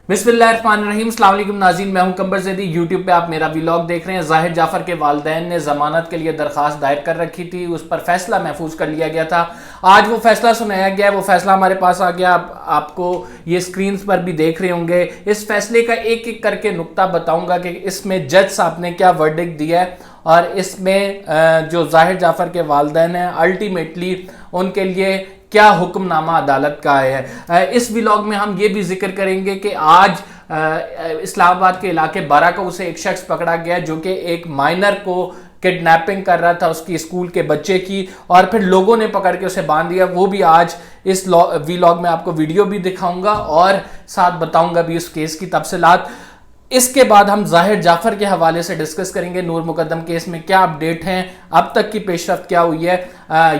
बिस्मिल्लाहिर्रहमानिर्रहीम। अस्सलाम वालेकुम नाज़रीन, मैं हूं कंबर ज़ैदी। यूट्यूब पे आप मेरा व्लॉग देख रहे हैं। ज़ाहिर जाफ़र के वालिदैन ने ज़मानत के लिए दरख्वास्त दायर कर रखी थी, उस पर फैसला महफूज कर लिया गया था। आज वो फैसला सुनाया गया, वो फैसला हमारे पास आ गया। आपको ये स्क्रीन पर भी देख रहे होंगे। इस फैसले का एक एक करके नुक्ता बताऊंगा कि इसमें जज साहब ने क्या वर्डिक्ट दिया है और इसमें जो ज़ाहिर जाफ़र के वालिदैन हैं अल्टीमेटली उनके लिए क्या हुक्मनामा अदालत का है। इस व्लॉग में हम ये भी जिक्र करेंगे कि आज इस्लामाबाद के इलाके बाराकाऊ से एक शख्स पकड़ा गया जो कि एक माइनर को किडनैपिंग कर रहा था, उसकी स्कूल के बच्चे की, और फिर लोगों ने पकड़ के उसे बांध दिया। वो भी आज इस व्लॉग में आपको वीडियो भी दिखाऊंगा और साथ बताऊंगा भी उस केस की तफसीलात। इसके बाद हम ज़ाहिर जाफ़र के हवाले से डिस्कस करेंगे नूर मुकद्दम केस में क्या अपडेट हैं, अब तक की पेशरफ्त क्या हुई है,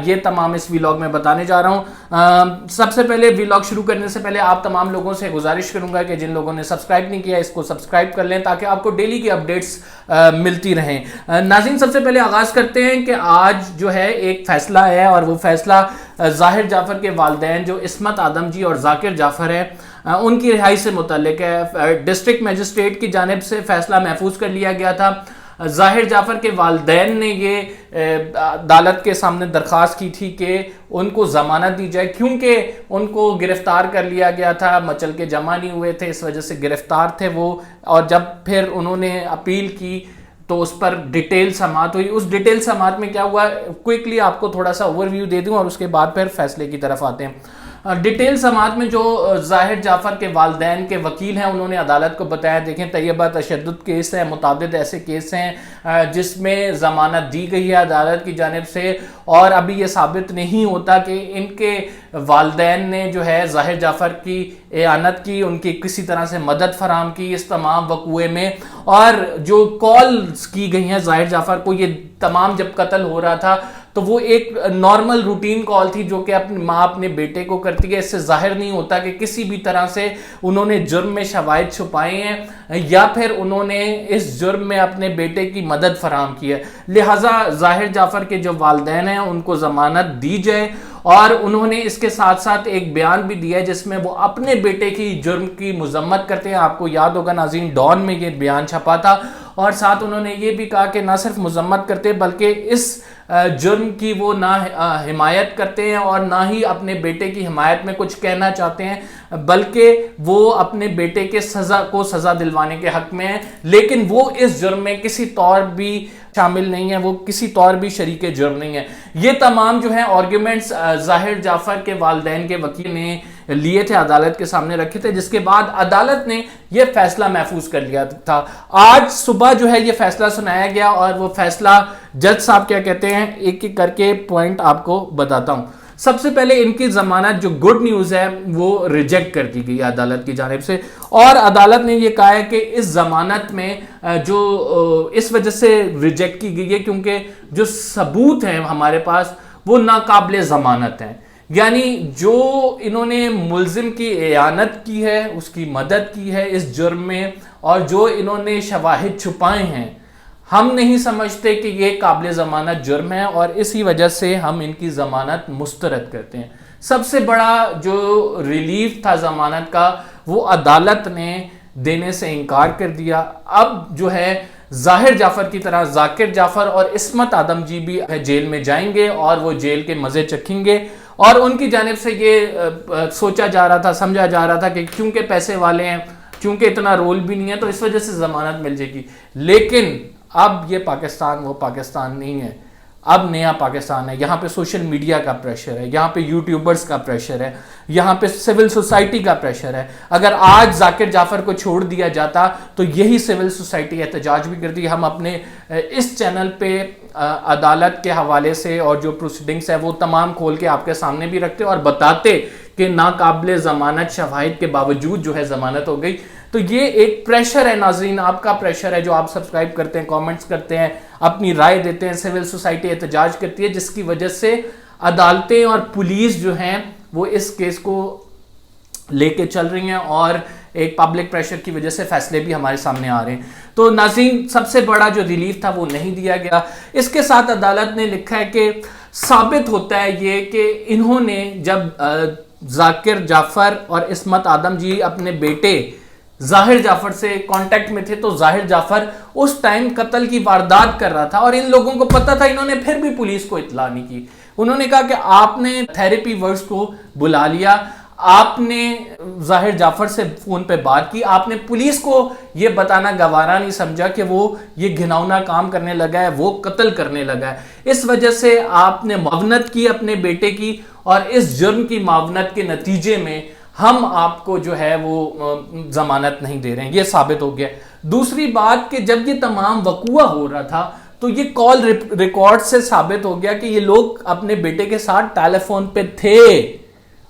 ये तमाम इस व्लॉग में बताने जा रहा हूँ। सबसे पहले व्लॉग शुरू करने से पहले आप तमाम लोगों से गुजारिश करूंगा कि जिन लोगों ने सब्सक्राइब नहीं किया इसको सब्सक्राइब कर लें ताकि आपको डेली की अपडेट्स मिलती रहें। नाज़रीन, सबसे पहले आगाज़ करते हैं कि आज जो है एक फ़ैसला है और वो फ़ैसला ज़ाहिर जाफ़र के वालिदैन जो इस्मत आदम जी और जाकिर जाफ़र है उनकी रिहाई से मुतल्लिक है। डिस्ट्रिक्ट मजिस्ट्रेट की जानिब से फैसला महफूज कर लिया गया था। ज़ाहिर जाफ़र के वालिदैन ने ये अदालत के सामने दरख्वास्त की थी कि उनको ज़मानत दी जाए क्योंकि उनको गिरफ्तार कर लिया गया था, मचल के जमा नहीं हुए थे, इस वजह से गिरफ्तार थे वो। और जब फिर उन्होंने अपील की तो उस पर डिटेल समाअत हुई। उस डिटेल समाअत में क्या हुआ, क्विकली आपको थोड़ा सा ओवरव्यू दे दूं और उसके बाद फिर फैसले की तरफ आते हैं। डिटेल समाअत में जो ज़ाहिर जाफ़र के वालिदैन के वकील हैं उन्होंने अदालत को बताया, देखें तय्यबा तशद्दुद केस है, मुताबिद ऐसे केस हैं जिसमें ज़मानत दी गई है अदालत की जानिब से और अभी ये साबित नहीं होता कि इनके वालिदैन ने जो है ज़ाहिर जाफ़र की एआनत की, उनकी किसी तरह से मदद फराम की इस तमाम वक़ूए में। और जो कॉल्स की गई हैं ज़ाहिर जाफ़र को, ये तमाम जब कत्ल हो रहा था तो वो एक नॉर्मल रूटीन कॉल थी जो कि अपनी माँ अपने बेटे को करती है। इससे जाहिर नहीं होता कि किसी भी तरह से उन्होंने जुर्म में शवाहिद छुपाए हैं या फिर उन्होंने इस जुर्म में अपने बेटे की मदद फराम की है। लिहाजा ज़ाहिर जाफ़र के जो वालिदैन हैं उनको ज़मानत दी जाए। और उन्होंने इसके साथ साथ एक बयान भी दिया है जिसमें वो अपने बेटे की जुर्म की मजम्मत करते हैं। आपको याद होगा नाज़रीन, डॉन में ये बयान छपा था और साथ उन्होंने ये भी कहा कि ना सिर्फ मजम्मत करते बल्कि इस जुर्म की वो ना हिमायत करते हैं और ना ही अपने बेटे की हिमायत में कुछ कहना चाहते हैं, बल्कि वो अपने बेटे के सज़ा दिलवाने के हक में है। लेकिन वो इस जुर्म में किसी तौर भी शामिल नहीं है, वो किसी तौर भी शरीके जुर्म नहीं है। ये तमाम जो है आर्ग्यूमेंट्स ज़ाहिर जाफ़र के वालिदैन के वकील ने लिए थे, अदालत के सामने रखे थे, जिसके बाद अदालत ने यह फैसला महफूज कर लिया था। आज सुबह जो है ये फैसला सुनाया गया और वो फैसला जज साहब क्या कहते हैं एक एक करके पॉइंट आपको बताता हूं। सबसे पहले इनकी जमानत जो गुड न्यूज़ है वो रिजेक्ट कर दी गई अदालत की जानिब से और अदालत ने ये कहा है कि इस जमानत में जो इस वजह से रिजेक्ट की गई है क्योंकि जो सबूत हैं हमारे पास वो नाकाबिले जमानत हैं। यानी जो इन्होंने मुल्जिम की एयानत की है, उसकी मदद की है इस जुर्म में, और जो इन्होंने शवाहिद छुपाए हैं, हम नहीं समझते कि ये काबिल ज़मानत जुर्म है और इसी वजह से हम इनकी ज़मानत मुस्तरद करते हैं। सबसे बड़ा जो रिलीफ था ज़मानत का वो अदालत ने देने से इनकार कर दिया। अब जो है ज़ाहिर जाफ़र की तरह जाकिर जाफ़र और इस्मत आदम जी भी जेल में जाएंगे और वो जेल के मज़े चखेंगे। और उनकी जानिब से ये सोचा जा रहा था, समझा जा रहा था कि क्योंकि पैसे वाले हैं, क्योंकि इतना रोल भी नहीं है तो इस वजह से ज़मानत मिल जाएगी। लेकिन अब ये पाकिस्तान वो पाकिस्तान नहीं है, अब नया पाकिस्तान है। यहाँ पे सोशल मीडिया का प्रेशर है, यहाँ पे यूट्यूबर्स का प्रेशर है, यहाँ पे सिविल सोसाइटी का प्रेशर है। अगर आज जाकिर जाफ़र को छोड़ दिया जाता तो यही सिविल सोसाइटी एहतजाज भी करती। हम अपने इस चैनल पे अदालत के हवाले से और जो प्रोसीडिंग्स है वो तमाम खोल के आपके सामने भी रखते और बताते कि नाकाबिले ज़मानत शवाहिद के बावजूद जो है ज़मानत हो गई। तो ये एक प्रेशर है नाज़रीन, आपका प्रेशर है जो आप सब्सक्राइब करते हैं, कमेंट्स करते हैं, अपनी राय देते हैं, सिविल सोसाइटी एहतजाज करती है, जिसकी वजह से अदालतें और पुलिस जो हैं वो इस केस को लेके चल रही हैं और एक पब्लिक प्रेशर की वजह से फैसले भी हमारे सामने आ रहे हैं। तो नाज़रीन, सबसे बड़ा जो रिलीफ था वो नहीं दिया गया। इसके साथ अदालत ने लिखा है कि साबित होता है ये कि इन्होंने जब जाकिर जाफ़र और इस्मत आदम जी अपने बेटे ظاہر جعفر سے کانٹیکٹ میں تھے، تو ظاہر جعفر اس ٹائم قتل کی واردات کر رہا تھا اور ان لوگوں کو پتا تھا، انہوں نے پھر بھی پولیس کو اطلاع نہیں کی. انہوں نے کہا کہ آپ نے تھیراپی ورکس کو بلا لیا، آپ نے ظاہر جعفر سے فون پہ بات کی، آپ نے پولیس کو یہ بتانا گوارا نہیں سمجھا کہ وہ یہ گھناؤنا کام کرنے لگا ہے، وہ قتل کرنے لگا ہے. اس وجہ سے آپ نے معاونت کی اپنے بیٹے کی، اور اس جرم کی معاونت کے نتیجے میں ہم آپ کو جو ہے وہ ضمانت نہیں دے رہے ہیں. یہ ثابت ہو گیا. دوسری بات کہ جب یہ تمام وقوع ہو رہا تھا تو یہ کال ریکارڈ سے ثابت ہو گیا کہ یہ لوگ اپنے بیٹے کے ساتھ ٹیلی فون پہ تھے،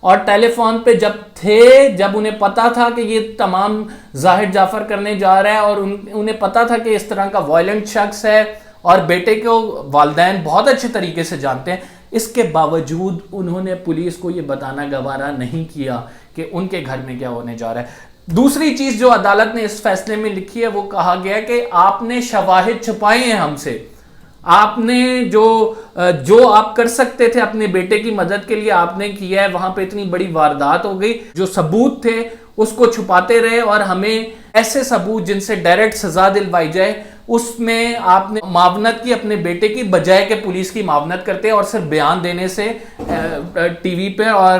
اور ٹیلی فون پہ جب تھے، جب انہیں پتا تھا کہ یہ تمام ظاہر جعفر کرنے جا رہا ہے، اور انہیں پتا تھا کہ اس طرح کا وائلنٹ شخص ہے، اور بیٹے کو والدین بہت اچھے طریقے سے جانتے ہیں، اس کے باوجود انہوں نے پولیس کو یہ بتانا گوارا نہیں کیا کہ ان کے گھر میں کیا ہونے جا رہا ہے. دوسری چیز جو عدالت نے اس فیصلے میں لکھی ہے، وہ کہا گیا کہ آپ نے شواہد چھپائے ہیں ہم سے، آپ نے جو آپ کر سکتے تھے اپنے بیٹے کی مدد کے لیے آپ نے کیا ہے. وہاں پہ اتنی بڑی واردات ہو گئی، جو ثبوت تھے اس کو چھپاتے رہے، اور ہمیں ایسے ثبوت جن سے ڈائریکٹ سزا دلوائی جائے اس میں آپ نے معاونت کی اپنے بیٹے کی، بجائے کہ پولیس کی معاونت کرتے اور صرف بیان دینے سے ٹی وی پہ اور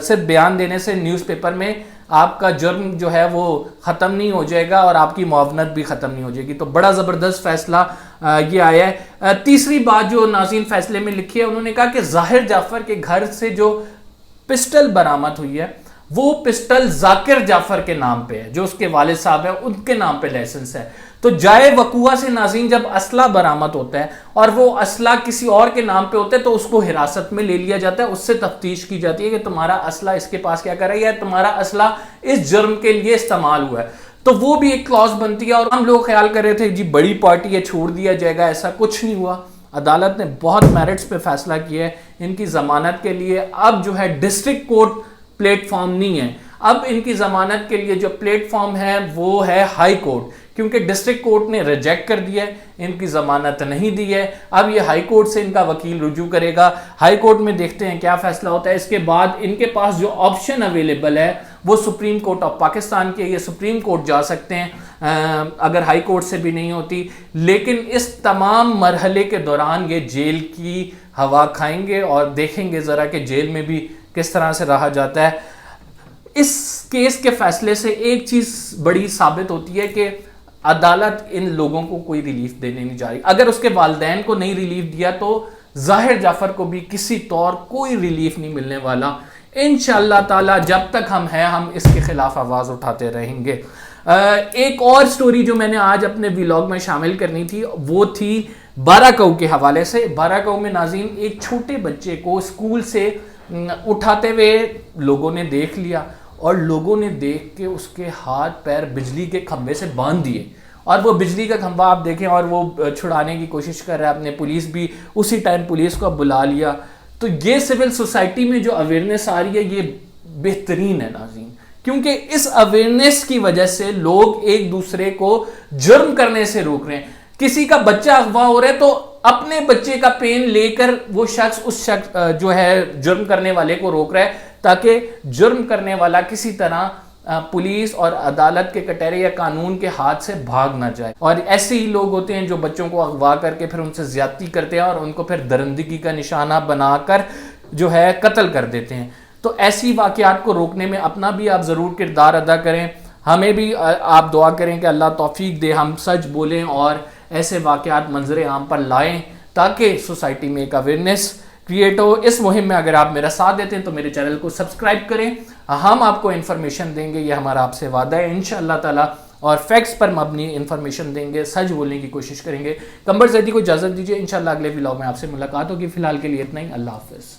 صرف بیان دینے سے نیوز پیپر میں آپ کا جرم جو ہے وہ ختم نہیں ہو جائے گا اور آپ کی معاونت بھی ختم نہیں ہو جائے گی. تو بڑا زبردست فیصلہ یہ آیا ہے. تیسری بات جو ناظرین فیصلے میں لکھی ہے، انہوں نے کہا کہ ظاہر جعفر کے گھر سے جو پسٹل برآمد ہوئی ہے وہ پسٹل ذاکر جعفر کے نام پہ ہے، جو اس کے والد صاحب ہیں ان کے نام پہ لائسنس ہے. تو جائے وقوع سے ناظرین جب اسلحہ برآمد ہوتا ہے اور وہ اسلحہ کسی اور کے نام پہ ہوتا ہے تو اس کو حراست میں لے لیا جاتا ہے، اس سے تفتیش کی جاتی ہے کہ تمہارا اسلحہ اس کے پاس کیا کر رہا ہے، یا تمہارا اسلحہ اس جرم کے لیے استعمال ہوا ہے. تو وہ بھی ایک کلاس بنتی ہے. اور ہم لوگ خیال کر رہے تھے جی بڑی پارٹی ہے چھوڑ دیا جائے گا، ایسا کچھ نہیں ہوا. عدالت نے بہت میرٹس پہ فیصلہ کیا ہے ان کی ضمانت کے لیے. اب جو ہے ڈسٹرکٹ کورٹ پلیٹ فارم نہیں ہے، اب ان کی ضمانت کے لیے جو پلیٹ فارم ہے وہ ہے ہائی کورٹ، کیونکہ ڈسٹرکٹ کورٹ نے ریجیکٹ کر دیا ہے، ان کی ضمانت نہیں دی ہے. اب یہ ہائی کورٹ سے ان کا وکیل رجوع کرے گا، ہائی کورٹ میں دیکھتے ہیں کیا فیصلہ ہوتا ہے. اس کے بعد ان کے پاس جو آپشن اویلیبل ہے وہ سپریم کورٹ آف پاکستان کے، یہ سپریم کورٹ جا سکتے ہیں اگر ہائی کورٹ سے بھی نہیں ہوتی. لیکن اس تمام مرحلے کے دوران یہ جیل کی ہوا کھائیں گے اور دیکھیں گے ذرا کہ جیل میں بھی کس طرح سے رہا جاتا ہے. اس کیس کے فیصلے سے ایک چیز بڑی ثابت ہوتی ہے کہ عدالت ان لوگوں کو کوئی ریلیف دینے نہیں جا رہی. اگر اس کے والدین کو نہیں ریلیف دیا تو ظاہر جعفر کو بھی کسی طور کوئی ریلیف نہیں ملنے والا. انشاءاللہ تعالی جب تک ہم ہیں ہم اس کے خلاف آواز اٹھاتے رہیں گے. ایک اور سٹوری جو میں نے آج اپنے ویلاگ میں شامل کرنی تھی وہ تھی باراکو کے حوالے سے. باراکو میں ناظرین ایک چھوٹے بچے کو اسکول سے اٹھاتے ہوئے لوگوں نے دیکھ لیا، اور لوگوں نے دیکھ کے اس کے ہاتھ پیر بجلی کے کھمبے سے باندھ دیے، اور وہ بجلی کا کھمبا آپ دیکھیں اور وہ چھڑانے کی کوشش کر رہا ہے. اپنے پولیس بھی اسی ٹائم پولیس کو بلا لیا. تو یہ سول سوسائٹی میں جو اویئرنیس آ رہی ہے یہ بہترین ہے ناظرین، کیونکہ اس اویئرنیس کی وجہ سے لوگ ایک دوسرے کو جرم کرنے سے روک رہے ہیں. کسی کا بچہ اغوا ہو رہا ہے تو اپنے بچے کا پین لے کر وہ شخص اس شخص جو ہے جرم کرنے والے کو روک رہا ہے، تاکہ جرم کرنے والا کسی طرح پولیس اور عدالت کے کٹہرے یا قانون کے ہاتھ سے بھاگ نہ جائے. اور ایسے ہی لوگ ہوتے ہیں جو بچوں کو اغوا کر کے پھر ان سے زیادتی کرتے ہیں اور ان کو پھر درندگی کا نشانہ بنا کر جو ہے قتل کر دیتے ہیں. تو ایسی واقعات کو روکنے میں اپنا بھی آپ ضرور کردار ادا کریں. ہمیں بھی آپ دعا کریں کہ اللہ توفیق دے، ہم سچ بولیں اور ایسے واقعات منظر عام پر لائیں تاکہ سوسائٹی میں ایک اویئرنیس کریٹ ہو. اس مہم میں اگر آپ میرا ساتھ دیتے ہیں تو میرے چینل کو سبسکرائب کریں. ہم آپ کو انفارمیشن دیں گے، یہ ہمارا آپ سے وعدہ ہے انشاءاللہ تعالی، اور فیکٹس پر مبنی انفارمیشن دیں گے، سچ بولنے کی کوشش کریں گے. قمر زیدی کو اجازت دیجیے، انشاءاللہ اگلے ولاگ میں آپ سے ملاقات ہوگی. فی الحال کے لیے اتنا ہی. اللہ حافظ.